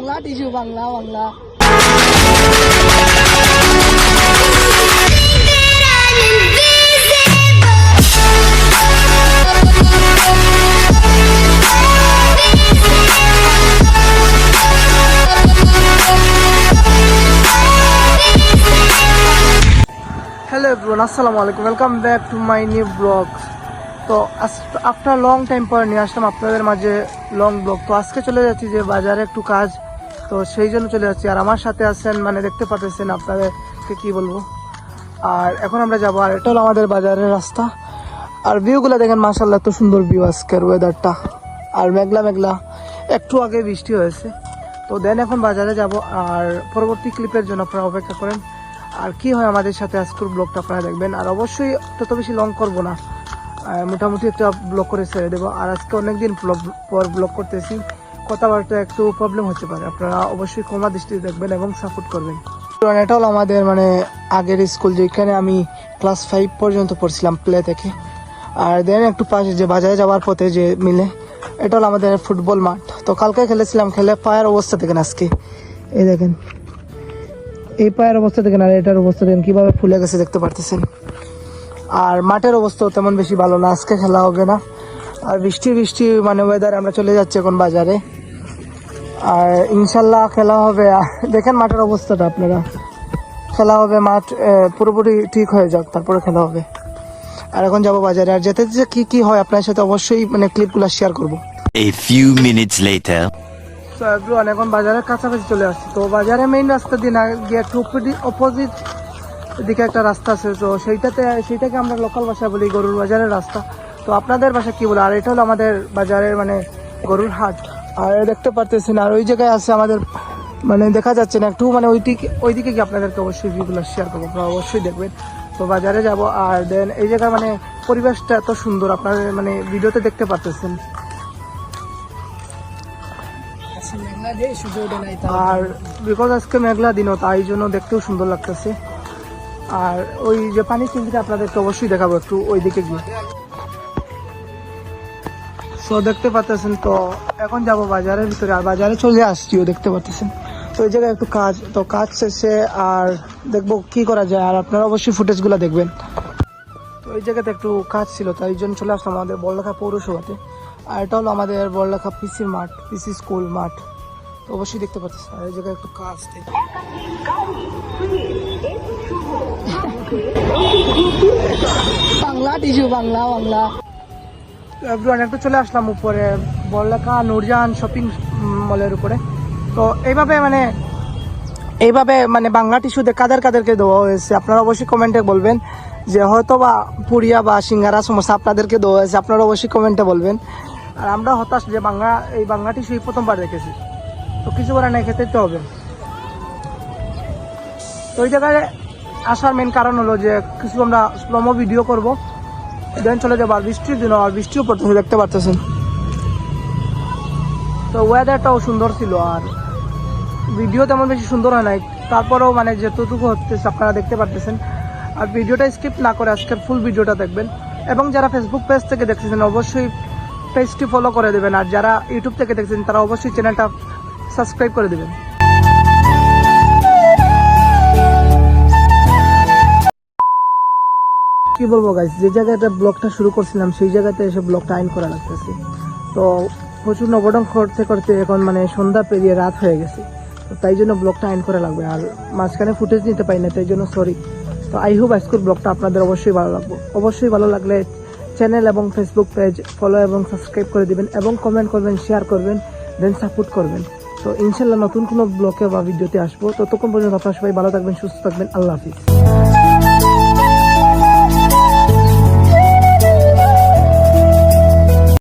Bangla tissue Bangla Bangla. Hello everyone, আসসালামু আলাইকুম, welcome back to my new blog. তো আফটার লং টাইম পর নিয়ে আসলাম আপনাদের মাঝে লং ব্লগ। তো আজকে চলে যাচ্ছি যে বাজারে একটু কাজ, তো সেই জন্য চলে যাচ্ছি। আর আমার সাথে আছেন, মানে দেখতে পাচ্ছেন, আপনাদেরকে কি বলবো। আর এখন আমরা যাবো, আর এটা হলো আমাদের বাজারের রাস্তা। আর ভিউগুলো দেখেন, মাশাআল্লাহ এত সুন্দর ভিউ আজকের ওয়েদারটা। আর মেঘলা মেঘলা, একটু আগে বৃষ্টি হয়েছে। তো দেন এখন বাজারে যাব, আর পরবর্তী ক্লিপের জন্য আপনারা অপেক্ষা করেন। আর কি হয় আমাদের সাথে আজকের ব্লগটা আপনারা দেখবেন। আর অবশ্যই তত বেশি লং করবো না, মোটামুটি একটা ব্লগ করে ছেড়ে দেবো। আর আজকে অনেকদিন পর ব্লগ করতেছি, কথাবার্তা একটু প্রবলেম হতে পারে, আপনারা অবশ্যই ক্ষমা দৃষ্টিতে দেখবেন এবং সাপোর্ট করবেন। এটা হলো আমাদের মানে আগের স্কুল, যেখানে আমি ক্লাস 5 পর্যন্ত পড়ছিলাম প্লে থেকে। আর দেন একটু পাশে যে বাজারে যাওয়ার পথে যে মিলে, এটা হলো আমাদের ফুটবল মাঠ। তো কালকে খেলেছিলাম, খেলে পায়ের অবস্থা দেখেন আজকে, এই দেখেন এই পায়ের অবস্থা দেখেন, আর এটার অবস্থা দেখেন কিভাবে ফুলে গেছে, দেখতে পারতেছেন। আর মাঠের অবস্থাও তেমন বেশি ভালো না, আজকে খেলা হবে না। আর বৃষ্টি মানে ওয়েদার, আমরা চলে যাচ্ছি এখন বাজারে। আর ইনশাল্লাহ খেলা হবে। দেখেন মাঠের অবস্থাটা আপনারা, খেলা হবে, মাঠ পুরোপুরি ঠিক হয়ে যাক, তারপরে খেলা হবে। আর এখন যাবো বাজারে, আর যেতে যে কি হয় আপনার সাথে অবশ্যই মানে ক্লিপগুলো শেয়ার করবো। A few minutes later. তো এভরিওয়ান, এখন বাজারের কাছাকাছি চলে আসছে। তো বাজারে মেইন রাস্তা দিয়ে না গিয়ে একটু অপোজিট দিকে একটা রাস্তা আছে, তো সেইটাকে আমরা লোকাল ভাষায় বলি গরুর বাজারের রাস্তা। তো আপনাদের ভাষা কি বলে। আর এটা হলো আমাদের বাজারের মানে গরুর হাট। আর দেখতে পারতেছেন, আর ওই জায়গায় আছে আমাদের, মানে দেখা যাচ্ছে না একটু, মানে ওইদিকে কি আপনাদেরকে অবশ্যই ভিউগুলো শেয়ার করবো, আপনারা অবশ্যই দেখবেন। তো বাজারে যাব, আর দেন এই জায়গায় মানে পরিবেশটা এত সুন্দর, আপনারা মানে ভিডিওতে দেখতে পারতেছেন। আর বিকজ আজকে মেঘলা দিনও, তাই জন্য দেখতেও সুন্দর লাগতেছে। আর ওই যে পানি চিনতে আপনাদেরকে অবশ্যই দেখাবো একটু ওইদিকে গিয়ে। তো দেখতে পাচ্ছেন, তো এখন যাব বাজারের ভিতরে। আর বাজারে চলে আসছিও, দেখতে পাচ্ছেন। তো এই জায়গায় একটু কাজ শেষে, আর দেখবো কি করা যায়। আর আপনারা অবশ্যই ফুটেজগুলো দেখবেন। তো এই জায়গাতে একটু কাজ ছিল, তাই জন্য চলে আসলাম আমাদের বড়লেখা পৌরসভাতে। আর এটা হলো আমাদের বড়লেখা পিসি স্কুল মাঠ। তো অবশ্যই দেখতে পাচ্ছি। আর এই জায়গায় একটু কাজ থেকে বাংলা টিস্যু বাংলা বাংলা। এভরিওয়ান, একটু চলে আসলাম উপরে বড়লেখা নূরজাহান শপিং মলের উপরে। তো এইভাবে মানে বাংলা টিস্যুতে কাদেরকে দেওয়া হয়েছে আপনারা অবশ্যই কমেন্টে বলবেন। যে হয়তো বা পুরিয়া বা সিঙ্গারা সমোসা আপনাদেরকে দেওয়া হয়েছে, আপনারা অবশ্যই কমেন্টে বলবেন। আর আমরা হতাশ যে এই বাংলা টিস্যু প্রথমবার দেখেছি, তো কিছু করার নাই, খেতে তো হবে। তো ওই জায়গায় আসার মেন কারণ হলো যে কিছু আমরা প্রোমো ভিডিও করব, দেন চলে যাবো। আর বৃষ্টির দিন, আর বৃষ্টিও পড়তেছে, দেখতে পারতেছেন। তো ওয়েদারটাও সুন্দর ছিল, আর ভিডিও তেমন বেশি সুন্দর হয় নাই, তারপরেও মানে যতটুকু হচ্ছে আপনারা দেখতে পারতেছেন। আর ভিডিওটা স্কিপ না করে আজকের ফুল ভিডিওটা দেখবেন। এবং যারা ফেসবুক পেজ থেকে দেখতেছেন অবশ্যই পেজটি ফলো করে দেবেন। আর যারা ইউটিউব থেকে দেখছেন তারা অবশ্যই চ্যানেলটা সাবস্ক্রাইব করে দেবেন। কি বলবো গাইস, যে জায়গাটা ব্লগটা শুরু করছিলাম সেই জায়গাতে এসে ব্লগটা আইন করা লাগতেছে। তো প্রচুর নবডং করতে করতে এখন মানে সন্ধ্যা পেরিয়ে রাত হয়ে গেছে, তো তাই জন্য ব্লগটা আইন করা লাগবে। আর মাঝখানে ফুটেজ নিতে পারি না, তাই জন্য সরি। তো আই হোপ আজকের ব্লগটা আপনাদের অবশ্যই ভালো লাগবে। অবশ্যই ভালো লাগলে চ্যানেল এবং ফেসবুক পেজ ফলো এবং সাবস্ক্রাইব করে দিবেন, এবং কমেন্ট করবেন, শেয়ার করবেন, দেন সাপোর্ট করবেন। তো ইনশাল্লাহ নতুন কোনো ব্লগে বা ভিডিওতে আসবো। ততক্ষণ পর্যন্ত আপনারা সবাই ভালো থাকবেন, সুস্থ থাকবেন। আল্লাহ হাফিজ।